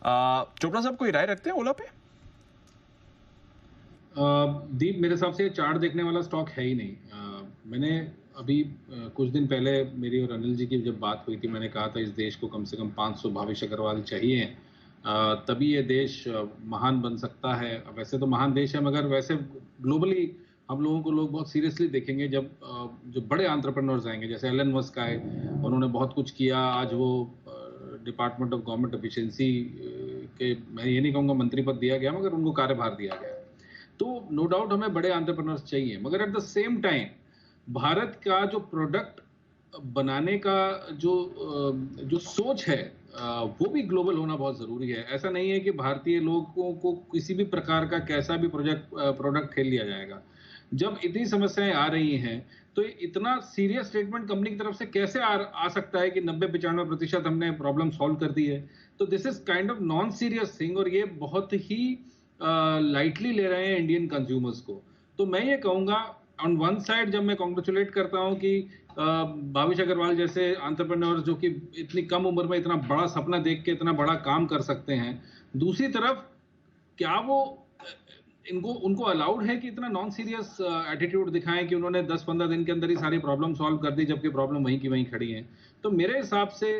चोपड़ा साहब कोई राय रखते हैं ओला पे? दीप, मेरे हिसाब से ये चार्ट देखने वाला स्टॉक है ही नहीं। मैंने अभी कुछ दिन पहले मेरी और अनिल जी की जब बात हुई थी, मैंने कहा था इस देश को कम से कम 500 भावेश अग्रवाल चाहिए, तभी ये देश महान बन सकता है। वैसे तो महान देश है, मगर वैसे ग्लोबली हम लोगों को लोग बहुत सीरियसली देखेंगे जब जो बड़े एंटरप्रेन्योर्स आएंगे, जैसे एलन मस्क आए, उन्होंने बहुत कुछ किया। आज वो डिपार्टमेंट ऑफ गवर्नमेंट एफिशिएंसी के, मैं ये नहीं कहूँगा मंत्री पद दिया गया, मगर उनको कार्यभार दिया गया। तो नो डाउट हमें बड़े एंटरप्रेन्योर्स चाहिए, मगर at the same time Bharat का जो प्रोडक्ट बनाने का जो सोच है, वो भी ग्लोबल होना बहुत जरूरी है। ऐसा नहीं है कि भारतीय लोगों को किसी भी प्रकार का कैसा भी प्रोडक्ट खेल लिया जाएगा। जब इतनी समस्याएं आ रही हैं, तो इतना सीरियस स्टेटमेंट कंपनी की तरफ से कैसे आ सकता है कि 90-95% हमने प्रॉब्लम सॉल्व कर दी है। तो this is kind of non serious thing, और ये बहुत ही लाइटली ले रहे हैं इंडियन कंज्यूमर्स को। तो मैं ये कहूंगा, ऑन वन साइड जब मैं कॉन्ग्रेचुलेट करता हूं कि भावेश अग्रवाल जैसे एंटरप्रेन्योर जो कि इतनी कम उम्र में इतना बड़ा सपना देख के इतना बड़ा काम कर सकते हैं, दूसरी तरफ क्या वो इनको उनको अलाउड है कि इतना नॉन सीरियस एटीट्यूड दिखाएं कि उन्होंने 10-15 दिन के अंदर ही सारी प्रॉब्लम सॉल्व कर दी, जबकि प्रॉब्लम वहीं की वहीं खड़ी है। तो मेरे हिसाब से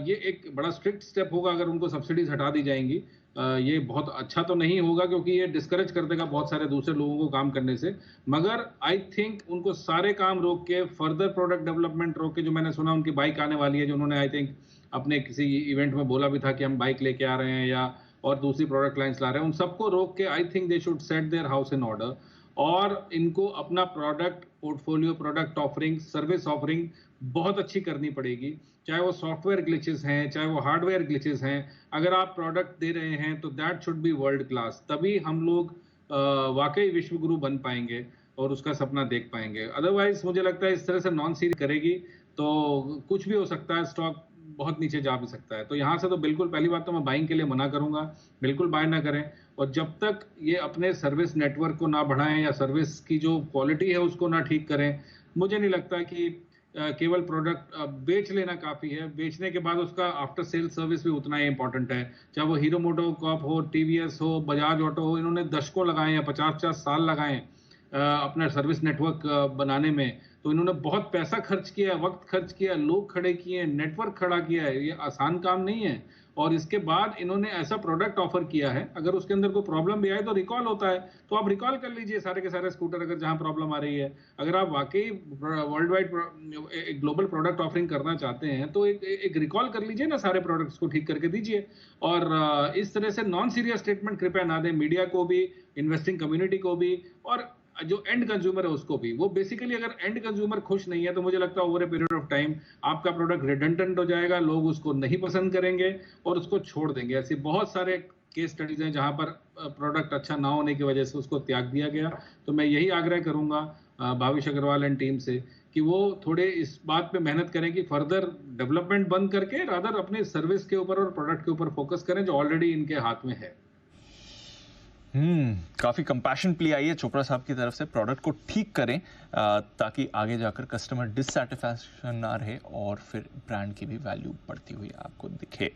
ये एक बड़ा स्ट्रिक्ट स्टेप होगा अगर उनको सब्सिडीज हटा दी जाएंगी। ये बहुत अच्छा तो नहीं होगा, क्योंकि ये डिस्करेज कर देगा बहुत सारे दूसरे लोगों को काम करने से। मगर आई थिंक उनको सारे काम रोक के, फर्दर प्रोडक्ट डेवलपमेंट रोक के, जो मैंने सुना उनकी बाइक आने वाली है, जो उन्होंने आई थिंक अपने किसी इवेंट में बोला भी था कि हम बाइक लेके आ रहे हैं या और दूसरी प्रोडक्ट लाइंस ला रहे हैं, उन सबको रोक के I think they should set their house in order, और इनको अपना product portfolio, product offering, service offering बहुत अच्छी करनी पड़ेगी। चाहे वो सॉफ्टवेयर ग्लिचेस हैं, चाहे वो हार्डवेयर ग्लिचेस हैं, अगर आप प्रोडक्ट दे रहे हैं तो that should be world class. तभी हम लोग वाकई विश्वगुरु बन पाएंगे और उसका सपना देख पाएंगे। अदरवाइज मुझे लगता है इस तरह से नॉन सीरीज करेगी तो कुछ भी हो सकता है, स्टॉक बहुत नीचे जा भी सकता है। तो यहाँ से तो बिल्कुल पहली बात तो मैं बाइंग के लिए मना करूंगा, बिल्कुल बाय ना करें। और जब तक ये अपने सर्विस नेटवर्क को ना बढ़ाएं या सर्विस की जो क्वालिटी है उसको ना ठीक करें, मुझे नहीं लगता कि केवल प्रोडक्ट बेच लेना काफी है। बेचने के बाद उसका आफ्टर सेल सर्विस भी उतना ही इंपॉर्टेंट है। चाहे वो हीरो मोटोकॉर्प हो, टीवीएस हो, बजाज ऑटो हो, इन्होंने दशकों लगाए हैं, 50-50 साल लगाए अपना सर्विस नेटवर्क बनाने में। तो इन्होंने बहुत पैसा खर्च किया, वक्त खर्च किया, लोग खड़े किए, नेटवर्क खड़ा किया है। ये आसान काम नहीं है। और इसके बाद इन्होंने ऐसा प्रोडक्ट ऑफर किया है, अगर उसके अंदर कोई प्रॉब्लम भी आए तो रिकॉल होता है, तो आप रिकॉल कर लीजिए सारे के सारे स्कूटर अगर जहां प्रॉब्लम आ रही है। अगर आप वाकई वर्ल्ड वाइड एक ग्लोबल प्रोडक्ट ऑफरिंग करना चाहते हैं तो एक रिकॉल कर लीजिए ना, सारे प्रोडक्ट्स को ठीक करके दीजिए। और इस तरह से नॉन सीरियस स्टेटमेंट कृपया ना दें, मीडिया को भी, इन्वेस्टिंग कम्युनिटी को भी, और जो एंड कंज्यूमर है उसको भी। वो बेसिकली अगर एंड कंज्यूमर खुश नहीं है तो मुझे लगता है over a period of time आपका प्रोडक्ट रिडंडेंट हो जाएगा, लोग उसको नहीं पसंद करेंगे और उसको छोड़ देंगे। ऐसे बहुत सारे केस स्टडीज हैं जहां पर प्रोडक्ट अच्छा ना होने की वजह से उसको त्याग दिया गया। तो मैं यही आग्रह करूंगा भावेश अग्रवाल एंड टीम से कि वो थोड़े इस बात पे मेहनत करें कि फर्दर डेवलपमेंट बंद करके रादर अपने सर्विस के ऊपर और प्रोडक्ट के ऊपर फोकस करें, जो ऑलरेडी इनके हाथ में है। काफी कंपैशन प्ले आई है चोपड़ा साहब की तरफ से। प्रोडक्ट को ठीक करें ताकि आगे जाकर कस्टमर डिससैटिस्फैक्शन ना रहे और फिर ब्रांड की भी वैल्यू बढ़ती हुई आपको दिखे।